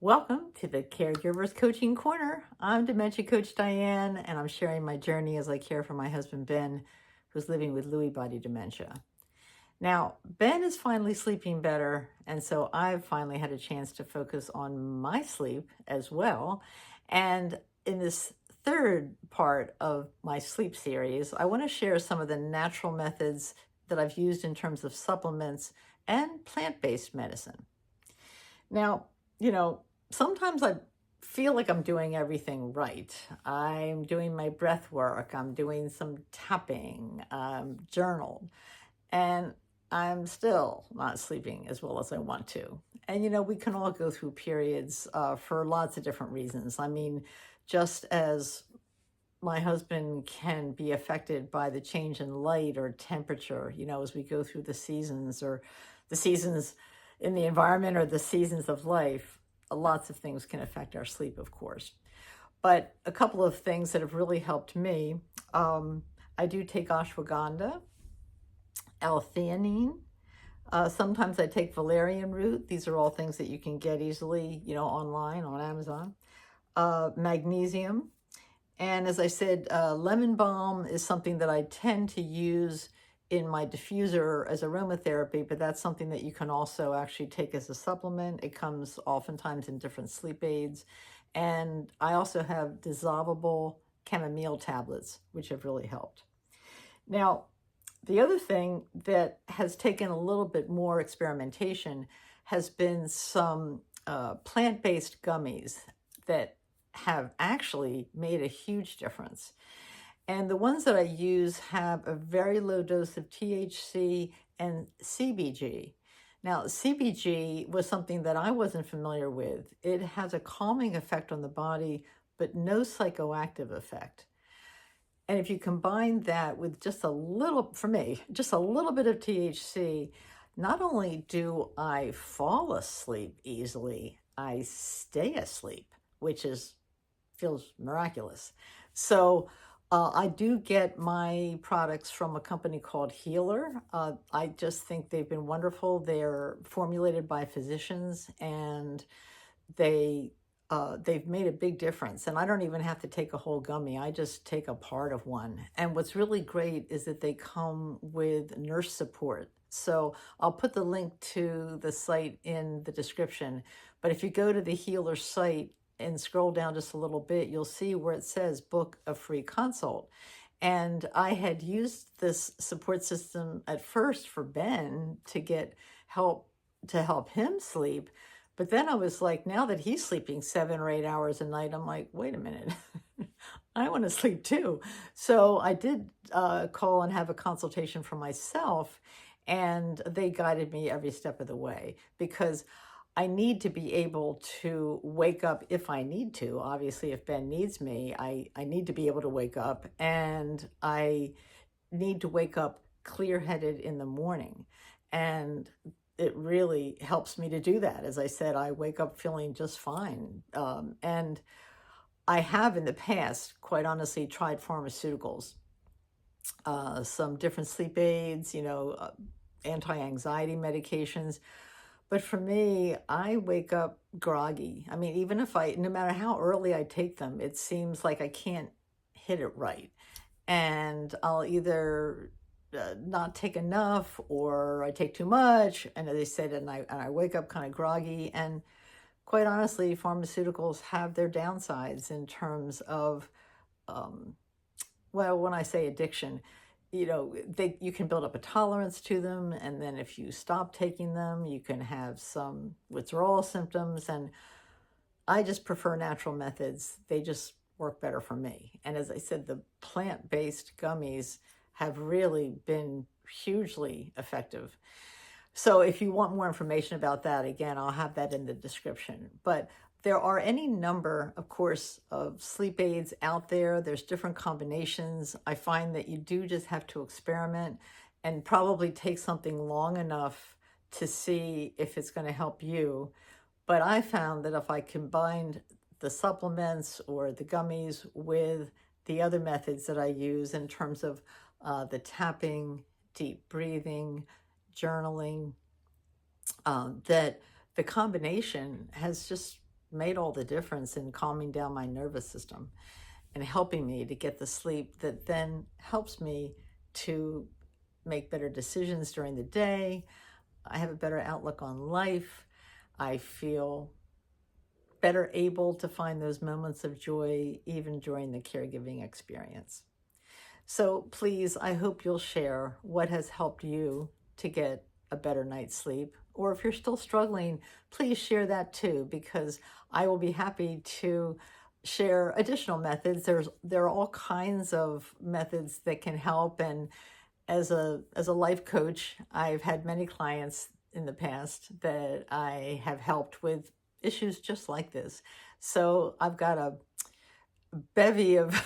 Welcome to the Caregivers Coaching Corner. I'm Dementia Coach Diane, and I'm sharing my journey as I care for my husband Ben, who's living with Lewy body dementia. Now, Ben is finally sleeping better, and so I've finally had a chance to focus on my sleep as well. And in this third part of my sleep series, I want to share some of the natural methods that I've used in terms of supplements and plant-based medicine. Now, sometimes I feel like I'm doing everything right. I'm doing my breath work, I'm doing some tapping, journal, and I'm still not sleeping as well as I want to. And we can all go through periods for lots of different reasons. I mean, just as my husband can be affected by the change in light or temperature, as we go through the seasons, or the seasons in the environment, or the seasons of life. Lots of things can affect our sleep, of course. But a couple of things that have really helped me, I do take ashwagandha, L-theanine. Sometimes I take valerian root. These are all things that you can get easily, online on Amazon. Magnesium. And as I said, lemon balm is something that I tend to use in my diffuser as aromatherapy, but that's something that you can also actually take as a supplement. It comes oftentimes in different sleep aids. And I also have dissolvable chamomile tablets, which have really helped. Now, the other thing that has taken a little bit more experimentation has been some plant-based gummies that have actually made a huge difference. And the ones that I use have a very low dose of THC and CBG. Now, CBG was something that I wasn't familiar with. It has a calming effect on the body, but no psychoactive effect. And if you combine that with just a little, for me, just a little bit of THC, not only do I fall asleep easily, I stay asleep, which feels miraculous. So I do get my products from a company called Healer. I just think they've been wonderful. They're formulated by physicians, and they've made a big difference. And I don't even have to take a whole gummy. I just take a part of one. And what's really great is that they come with nurse support. So I'll put the link to the site in the description. But if you go to the Healer site and scroll down just a little bit, you'll see where it says book a free consult. And I had used this support system at first for Ben to get help, to help him sleep. But then I was like, now that he's sleeping 7 or 8 hours a night, I'm like, wait a minute, I want to sleep too. So I did call and have a consultation for myself, and they guided me every step of the way, because I need to be able to wake up if I need to. Obviously, if Ben needs me, I need to be able to wake up, and I need to wake up clear-headed in the morning. And it really helps me to do that. As I said, I wake up feeling just fine. And I have in the past, quite honestly, tried pharmaceuticals, some different sleep aids, anti-anxiety medications. But for me, I wake up groggy. I mean, even if no matter how early I take them, it seems like I can't hit it right. And I'll either not take enough, or I take too much, and as I said, and I wake up kind of groggy. And quite honestly, pharmaceuticals have their downsides in terms of, well, when I say addiction, you can build up a tolerance to them, and then if you stop taking them, you can have some withdrawal symptoms. And I just prefer natural methods. They just work better for me. And as I said, the plant-based gummies have really been hugely effective. So if you want more information about that, again, I'll have that in the description. But there are any number, of course, of sleep aids out there. There's different combinations. I find that you do just have to experiment and probably take something long enough to see if it's going to help you. But I found that if I combined the supplements or the gummies with the other methods that I use in terms of the tapping, deep breathing, journaling, that the combination has just made all the difference in calming down my nervous system and helping me to get the sleep that then helps me to make better decisions during the day. I have a better outlook on life. I feel better able to find those moments of joy even during the caregiving experience. So please, I hope you'll share what has helped you to get a better night's sleep. Or if you're still struggling, please share that too, because I will be happy to share additional methods. There are all kinds of methods that can help. And as a life coach, I've had many clients in the past that I have helped with issues just like this. So I've got a bevy of,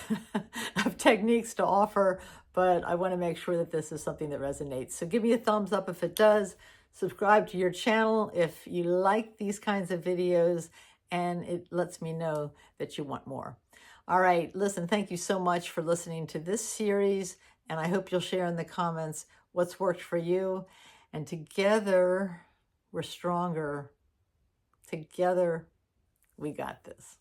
of techniques to offer, but I want to make sure that this is something that resonates. So give me a thumbs up if it does. Subscribe to your channel if you like these kinds of videos, and it lets me know that you want more. All right, listen, thank you so much for listening to this series, and I hope you'll share in the comments what's worked for you. And together, we're stronger. Together, we got this.